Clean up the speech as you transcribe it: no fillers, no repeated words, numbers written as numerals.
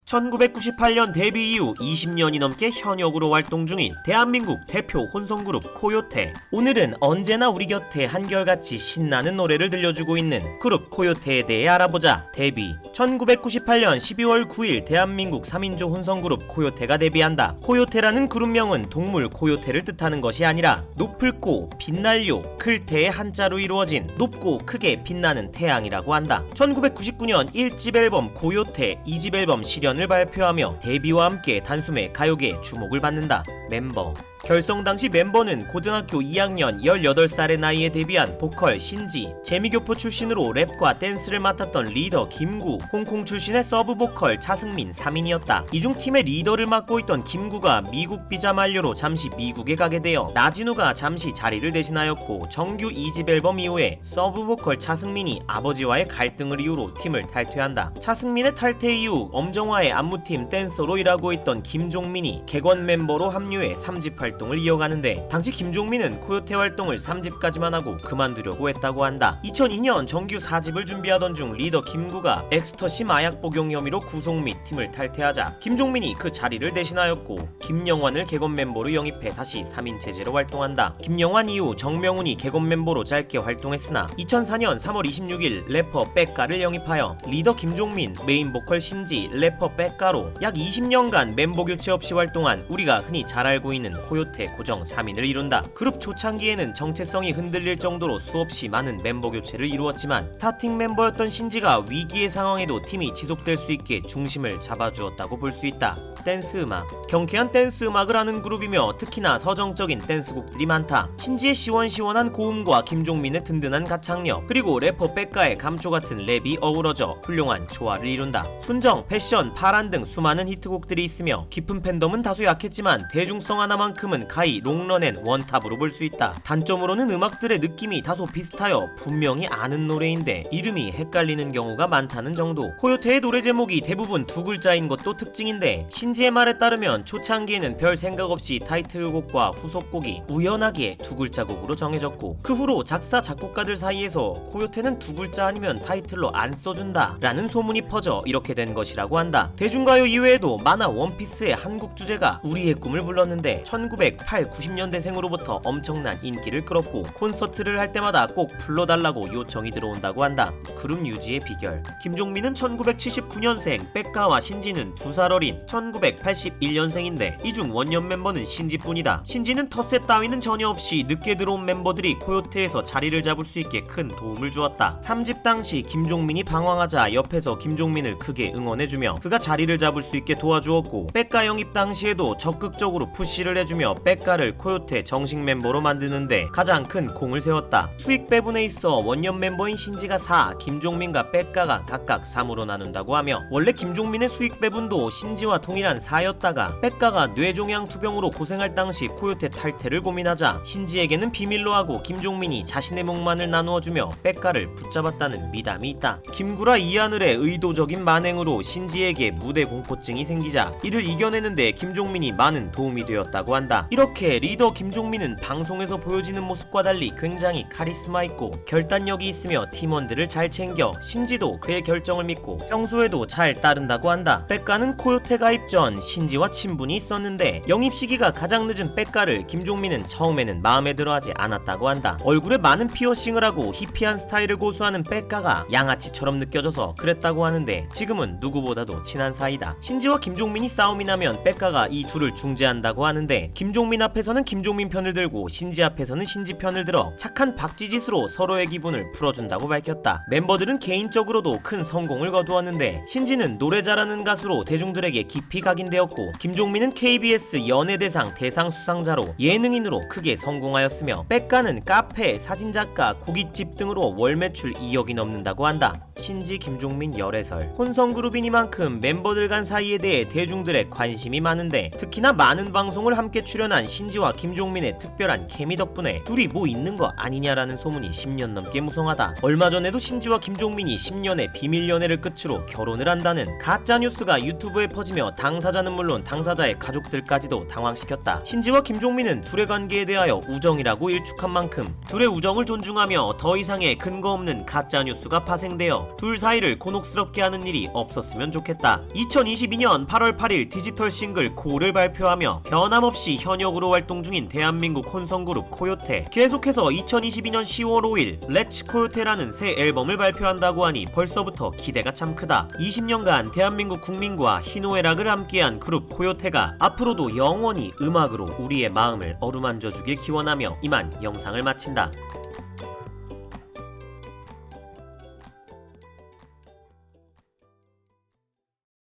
1998년 데뷔 이후 20년이 넘게 현역으로 활동 중인 대한민국 대표 혼성그룹 코요테. 오늘은 언제나 우리 곁에 한결같이 신나는 노래를 들려주고 있는 그룹 코요테에 대해 알아보자. 데뷔 1998년 12월 9일 대한민국 3인조 혼성그룹 코요테가 데뷔한다. 코요테라는 그룹명은 동물 코요테를 뜻하는 것이 아니라 높을고 빛날요 클테의 한자로 이루어진 높고 크게 빛나는 태양이라고 한다. 1999년 1집 앨범 코요테, 2집 앨범 실현 을 발표하며 데뷔와 함께 단숨에 가요계에 주목을 받는다. 멤버 결성 당시 멤버는 고등학교 2학년 18살의 나이에 데뷔한 보컬 신지, 재미교포 출신으로 랩과 댄스를 맡았던 리더 김구, 홍콩 출신의 서브 보컬 차승민 3인이었다. 이 중 팀의 리더를 맡고 있던 김구가 미국 비자 만료로 잠시 미국에 가게 되어 나진우가 잠시 자리를 대신하였고, 정규 2집 앨범 이후에 서브 보컬 차승민이 아버지와의 갈등을 이유로 팀을 탈퇴한다. 차승민의 탈퇴 이후 엄정화의 안무팀 댄서로 일하고 있던 김종민이 객원 멤버로 합류해 3집 활동을 이어가는데, 당시 김종민은 코요테 활동을 3집까지만 하고 그만두려고 했다고 한다. 2002년 정규 4집을 준비하던 중 리더 김구가 엑스터시 마약 복용 혐의로 구속 및 팀을 탈퇴하자 김종민이 그 자리를 대신하였고, 김영환을 객원 멤버로 영입해 다시 3인 체제로 활동한다. 김영환 이후 정명훈이 객원 멤버로 짧게 활동했으나 2004년 3월 26일 래퍼 백가를 영입하여 리더 김종민, 메인 보컬 신지, 래퍼 백가로 약 20년간 멤버 교체 없이 활동한 우리가 흔히 잘 알고 있는 코요테 고정 3인을 이룬다. 그룹 초창기에는 정체성이 흔들릴 정도로 수없이 많은 멤버 교체를 이루었지만 스타팅 멤버였던 신지가 위기의 상황에도 팀이 지속될 수 있게 중심을 잡아주었다고 볼 수 있다. 댄스 음악 경쾌한 댄스 음악을 하는 그룹이며 특히나 서정적인 댄스곡들이 많다. 신지의 시원시원한 고음과 김종민의 든든한 가창력, 그리고 래퍼 백가의 감초 같은 랩이 어우러져 훌륭한 조화를 이룬다. 순정, 패션, 파란 등 수많은 히트곡들이 있으며 깊은 팬덤은 다소 약했지만 대중성 하나만큼은 가히 롱런앤 원탑으로 볼 수 있다. 단점으로는 음악들의 느낌이 다소 비슷하여 분명히 아는 노래인데 이름이 헷갈리는 경우가 많다는 정도. 코요테의 노래 제목이 대부분 두 글자인 것도 특징인데, 신지의 말에 따르면 초창기에는 별 생각 없이 타이틀곡과 후속곡이 우연하게 두 글자 곡으로 정해졌고, 그 후로 작사 작곡가들 사이에서 코요테는 두 글자 아니면 타이틀로 안 써준다 라는 소문이 퍼져 이렇게 된 것이라고 한다. 대중가요 이외에도 만화 원피스의 한국 주제가 우리의 꿈을 불렀는데 1980, 90년대생으로부터 엄청난 인기를 끌었고, 콘서트를 할 때마다 꼭 불러달라고 요청이 들어온다고 한다. 그룹 유지의 비결 김종민은 1979년생, 백가와 신지는 2살 어린 1981년생인데 이 중 원년 멤버는 신지뿐이다. 신지는 텃세 따위는 전혀 없이 늦게 들어온 멤버들이 코요테에서 자리를 잡을 수 있게 큰 도움을 주었다. 3집 당시 김종민이 방황하자 옆에서 김종민을 크게 응원해주며 그가 자리를 잡을 수 있게 도와주었고, 백가 영입 당시에도 적극적으로 푸시를 해주며 백가를 코요테 정식 멤버로 만드는데 가장 큰 공을 세웠다. 수익 배분에 있어 원년 멤버인 신지가 4, 김종민과 백가가 각각 3으로 나눈다고 하며, 원래 김종민의 수익 배분도 신지와 동일한 4였다가 백가가 뇌종양 투병으로 고생할 당시 코요테 탈퇴를 고민하자 신지에게는 비밀로 하고 김종민이 자신의 몫만을 나누어주며 백가를 붙잡았다는 미담이 있다. 김구라 이하늘의 의도적인 만행으로 신지에게 무대 공포증이 생기자 이를 이겨내는데 김종민이 많은 도움이 되었다고 한다. 이렇게 리더 김종민은 방송에서 보여지는 모습과 달리 굉장히 카리스마 있고 결단력이 있으며 팀원들을 잘 챙겨 신지도 그의 결정을 믿고 평소에도 잘 따른다고 한다. 백가는 코요테 가입 전 신지와 친분이 있었는데 영입 시기가 가장 늦은 백가를 김종민은 처음에는 마음에 들어하지 않았다고 한다. 얼굴에 많은 피어싱을 하고 히피한 스타일을 고수하는 백가가 양아치처럼 느껴져서 그랬다고 하는데 지금은 누구보다도 친한 사이다. 신지와 김종민이 싸움이 나면 백가가 이 둘을 중재한다고 하는데, 김종민 앞에서는 김종민 편을 들고 신지 앞에서는 신지 편을 들어 착한 박쥐짓으로 서로의 기분을 풀어준다고 밝혔다. 멤버들은 개인적으로도 큰 성공을 거두었는데, 신지는 노래 잘하는 가수로 대중들에게 깊이 각인되었고, 김종민은 KBS 연예대상 대상 수상자로 예능인으로 크게 성공하였으며, 백가는 카페, 사진작가, 고깃집 등으로 월 매출 2억이 넘는다고 한다. 신지, 김종민 열애설 혼성그룹이니만큼 멤버들 간 사이에 대해 대중들의 관심이 많은데, 특히나 많은 방송을 함께 출연 출연한 신지와 김종민의 특별한 케미 덕분에 둘이 뭐 있는 거 아니냐라는 소문이 10년 넘게 무성하다. 얼마 전에도 신지와 김종민이 10년의 비밀 연애를 끝으로 결혼을 한다는 가짜 뉴스가 유튜브에 퍼지며 당사자는 물론 당사자의 가족들까지도 당황시켰다. 신지와 김종민은 둘의 관계에 대하여 우정이라고 일축한 만큼 둘의 우정을 존중하며 더 이상의 근거 없는 가짜 뉴스가 파생되어 둘 사이를 곤혹스럽게 하는 일이 없었으면 좋겠다. 2022년 8월 8일 디지털 싱글 고를 발표하며 변함없이 현역으로 활동 중인 대한민국 혼성그룹 코요테, 계속해서 2022년 10월 5일 렛츠 코요테라는 새 앨범을 발표한다고 하니 벌써부터 기대가 참 크다. 20년간 대한민국 국민과 희노애락을 함께한 그룹 코요테가 앞으로도 영원히 음악으로 우리의 마음을 어루만져 주길 기원하며 이만 영상을 마친다.